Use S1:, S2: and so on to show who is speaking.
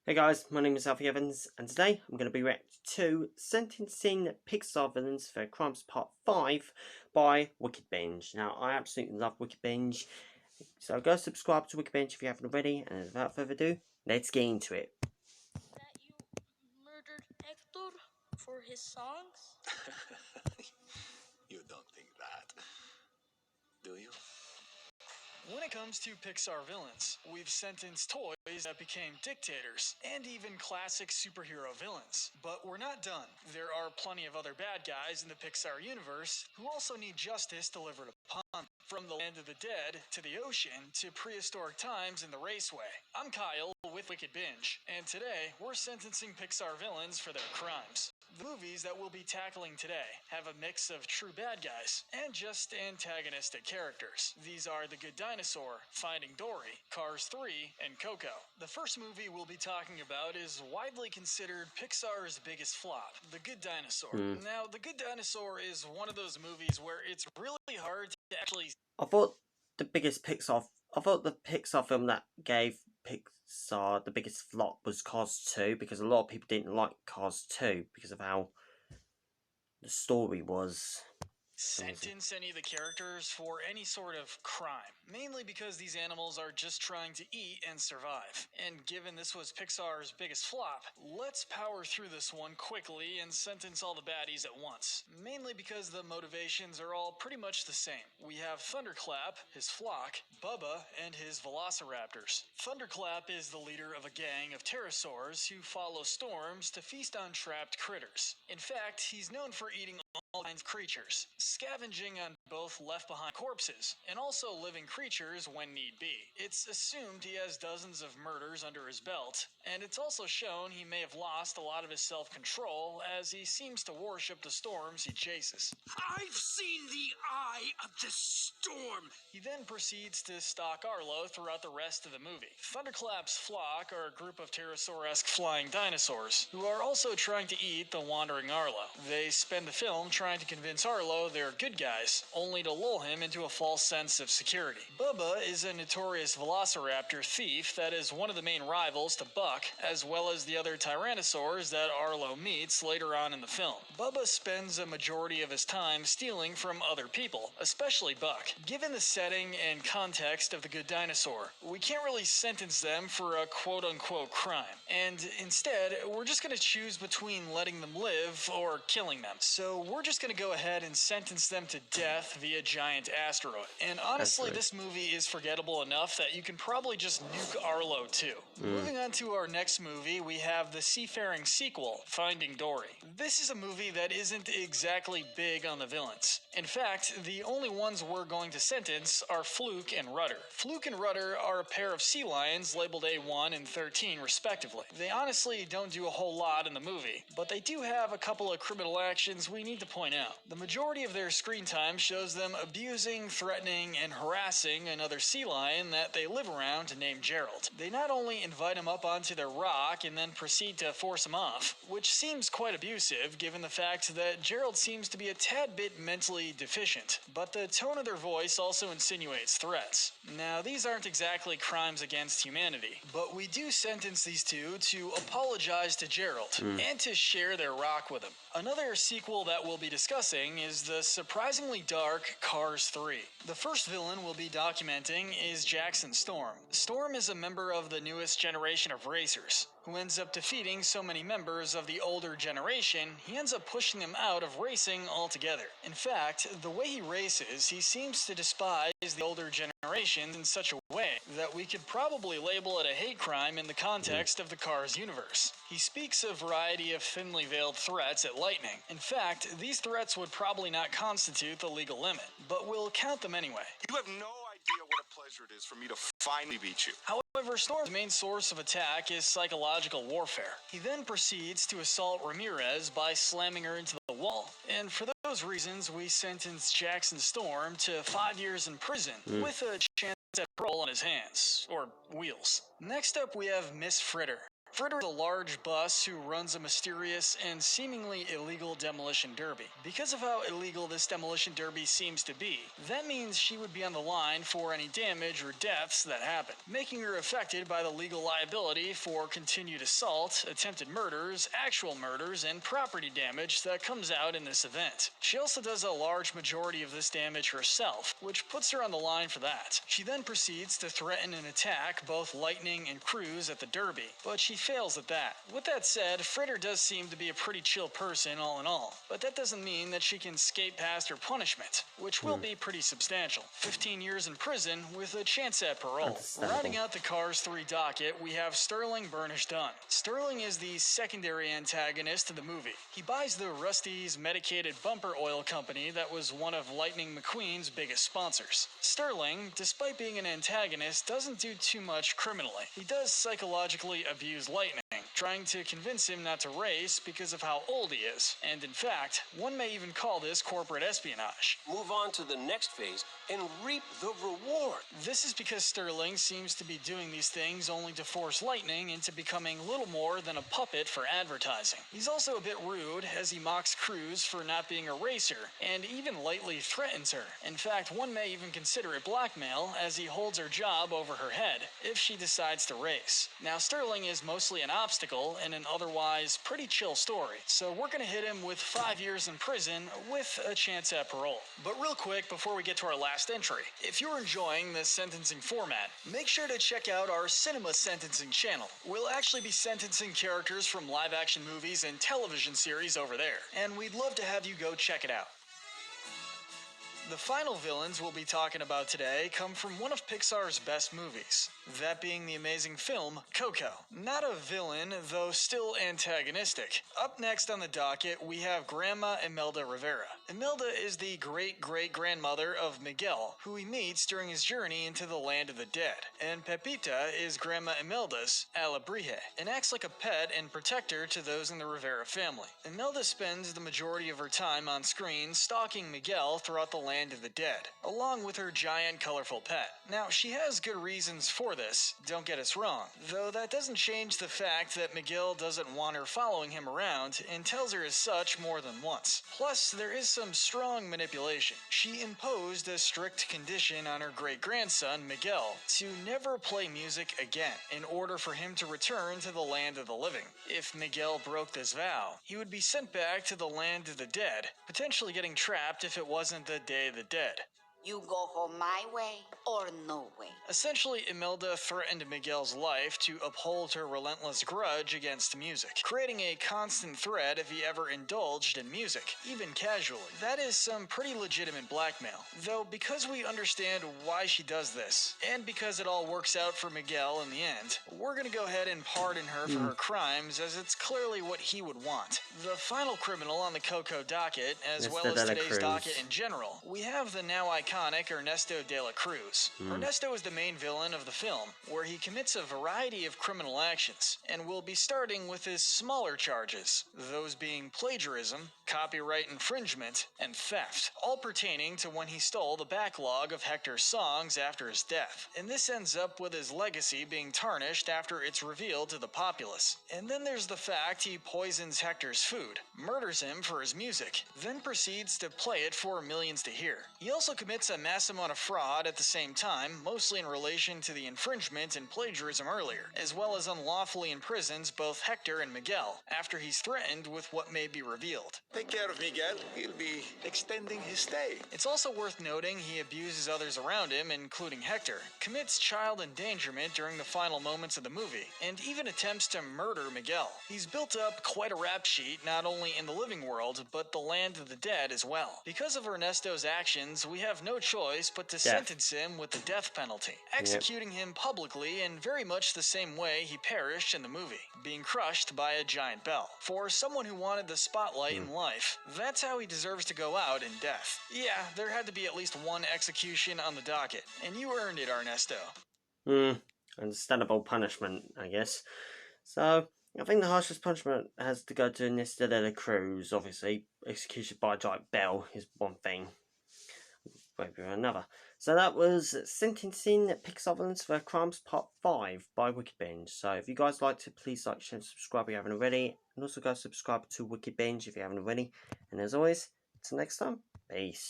S1: Hey guys, my name is Alfie Evans, and today I'm going to be reacting to Sentencing Pixar Villains for Crimes Part 5 by Wickedbinge. Now, I absolutely love Wickedbinge, so go subscribe to Wickedbinge if you haven't already, and without further ado, let's get into it.
S2: That you murdered Hector for his songs?
S3: You don't think that, do you?
S4: When it comes to Pixar villains, we've sentenced toys that became dictators, and even classic superhero villains. But we're not done. There are plenty of other bad guys in the Pixar universe who also need justice delivered upon them. From the land of the dead, to the ocean, to prehistoric times in the raceway. I'm Kyle with Wickedbinge, and today we're sentencing Pixar villains for their crimes. The movies that we'll be tackling today have a mix of true bad guys and just antagonistic characters. These are The Good Dinosaur, Finding Dory, Cars 3, and Coco. The first movie we'll be talking about is widely considered Pixar's biggest flop, The Good Dinosaur. Now, The Good Dinosaur is one of those movies where it's really hard to actually...
S1: I thought the Pixar film that gave Pixar the biggest flop was Cars 2, because a lot of people didn't like Cars 2 because of how the story was.
S4: Sentence any of the characters for any sort of crime, mainly because these animals are just trying to eat and survive. And given this was Pixar's biggest flop, let's power through this one quickly and sentence all the baddies at once, mainly because the motivations are all pretty much the same. We have Thunderclap, his flock, Bubba, and his velociraptors. Thunderclap is the leader of a gang of pterosaurs who follow storms to feast on trapped critters. In fact, he's known for eating all kinds of creatures, scavenging on both left-behind corpses and also living creatures when need be. It's assumed he has dozens of murders under his belt, and it's also shown he may have lost a lot of his self-control as he seems to worship the storms he chases.
S5: I've seen the eye of the storm!
S4: He then proceeds to stalk Arlo throughout the rest of the movie. Thunderclap's flock are a group of pterosaur-esque flying dinosaurs who are also trying to eat the wandering Arlo. They spend the film trying to convince Arlo they're good guys, only to lull him into a false sense of security. Bubba is a notorious velociraptor thief that is one of the main rivals to Buck, as well as the other tyrannosaurs that Arlo meets later on in the film. Bubba spends a majority of his time stealing from other people, especially Buck. Given the setting and context of The Good Dinosaur, we can't really sentence them for a quote-unquote crime, and instead, we're just going to choose between letting them live or killing them. So we're just going to go ahead and sentence them to death via giant asteroid. And honestly, this movie is forgettable enough that you can probably just nuke Arlo too. Moving on to our next movie, we have the seafaring sequel, Finding Dory. This is a movie that isn't exactly big on the villains. In fact, the only ones we're going to sentence are Fluke and Rudder. Fluke and Rudder are a pair of sea lions labeled A1 and 13 respectively. They honestly don't do a whole lot in the movie, but they do have a couple of criminal actions we need to point out. The majority of their screen time shows them abusing, threatening, and harassing another sea lion that they live around named Gerald. They not only invite him up onto their rock and then proceed to force him off, which seems quite abusive given the fact that Gerald seems to be a tad bit mentally deficient, but the tone of their voice also insinuates threats. Now, these aren't exactly crimes against humanity, but we do sentence these two to apologize to Gerald and to share their rock with him. Another sequel that we'll be discussing is the surprisingly dark Cars 3. The first villain we'll be documenting is Jackson Storm. Storm is a member of the newest generation of racers, who ends up defeating so many members of the older generation, he ends up pushing them out of racing altogether. In fact, the way he races, he seems to despise the older generation in such a way that we could probably label it a hate crime in the context of the Cars universe. He speaks a variety of thinly veiled threats at Lightning. In fact, these threats would probably not constitute the legal limit, but we'll count them anyway.
S5: You have no idea what a pleasure it is for me to finally beat you.
S4: However, Storm's main source of attack is psychological warfare. He then proceeds to assault Ramirez by slamming her into the wall, and for those reasons, we sentence Jackson Storm to 5 years in prison, with a chance at parole on his hands, or wheels. Next up, we have Miss Fritter. Fritter is a large bus who runs a mysterious and seemingly illegal demolition derby. Because of how illegal this demolition derby seems to be, that means she would be on the line for any damage or deaths that happen, making her affected by the legal liability for continued assault, attempted murders, actual murders, and property damage that comes out in this event. She also does a large majority of this damage herself, which puts her on the line for that. She then proceeds to threaten and attack both Lightning and Cruz at the derby, but she fails at that. With that said, Fritter does seem to be a pretty chill person all in all, but that doesn't mean that she can skate past her punishment, which will be pretty substantial. 15 years in prison with a chance at parole. Rounding out the Cars 3 docket, we have Sterling Burnish Dunn. Sterling is the secondary antagonist of the movie. He buys the Rusty's medicated bumper oil company that was one of Lightning McQueen's biggest sponsors. Sterling, despite being an antagonist, doesn't do too much criminally. He does psychologically abuse Lightning, trying to convince him not to race because of how old he is. And in fact, one may even call this corporate espionage.
S5: Move on to the next phase and reap the reward.
S4: This is because Sterling seems to be doing these things only to force Lightning into becoming little more than a puppet for advertising. He's also a bit rude, as he mocks Cruz for not being a racer, and even lightly threatens her. In fact, one may even consider it blackmail, as he holds her job over her head if she decides to race. Now, Sterling is mostly an obstacle in an otherwise pretty chill story, so we're gonna hit him with 5 years in prison with a chance at parole. But real quick, before we get to our last entry, if you're enjoying this sentencing format, make sure to check out our cinema sentencing channel. We'll actually be sentencing characters from live action movies and television series over there, and we'd love to have you go check it out. The final villains we'll be talking about today come from one of Pixar's best movies, that being the amazing film Coco. Not a villain, though still antagonistic. Up next on the docket, we have Grandma Imelda Rivera. Imelda is the great-great-grandmother of Miguel, who he meets during his journey into the land of the dead. And Pepita is Grandma Imelda's Alebrije, and acts like a pet and protector to those in the Rivera family. Imelda spends the majority of her time on screen stalking Miguel throughout the land of the dead, along with her giant colorful pet. Now, she has good reasons for this, don't get us wrong, though that doesn't change the fact that Miguel doesn't want her following him around and tells her as such more than once. Plus, there is some strong manipulation. She imposed a strict condition on her great-grandson, Miguel, to never play music again, in order for him to return to the land of the living. If Miguel broke this vow, he would be sent back to the land of the dead, potentially getting trapped if it wasn't the Day of the Dead.
S6: You go home my way or no way.
S4: Essentially, Imelda threatened Miguel's life to uphold her relentless grudge against music, creating a constant threat if he ever indulged in music, even casually. That is some pretty legitimate blackmail. Though, because we understand why she does this, and because it all works out for Miguel in the end, we're gonna go ahead and pardon her for her crimes, as it's clearly what he would want. The final criminal on the Coco docket, as well as today's docket in general, we have the now iconic Ernesto de la Cruz. Ernesto is the main villain of the film, where he commits a variety of criminal actions, and we'll be starting with his smaller charges, those being plagiarism, copyright infringement, and theft, all pertaining to when he stole the backlog of Hector's songs after his death. And this ends up with his legacy being tarnished after it's revealed to the populace. And then there's the fact he poisons Hector's food, murders him for his music, then proceeds to play it for millions to hear. He also commits a massive amount of fraud at the same time, mostly in relation to the infringement and plagiarism earlier, as well as unlawfully imprisons both Hector and Miguel, after he's threatened with what may be revealed.
S3: Take care of Miguel. He'll be extending his stay.
S4: It's also worth noting he abuses others around him, including Hector, commits child endangerment during the final moments of the movie, and even attempts to murder Miguel. He's built up quite a rap sheet not only in the living world, but the land of the dead as well. Because of Ernesto's actions, we have no choice but to sentence him with the death penalty, executing him publicly in very much the same way he perished in the movie, being crushed by a giant bell. For someone who wanted the spotlight in life, that's how he deserves to go out in death. Yeah, there had to be at least one execution on the docket, and you earned it, Ernesto.
S1: Understandable punishment, I guess. So, I think the harshest punishment has to go to Ernesto de la Cruz. Obviously, execution by a giant bell is one thing. way or another. So that was Sentencing Pixar Villains for Crimes Part 5 by Wickedbinge. So if you guys liked it, please like, share, and subscribe if you haven't already. And also go subscribe to Wickedbinge if you haven't already. And as always, until next time, peace.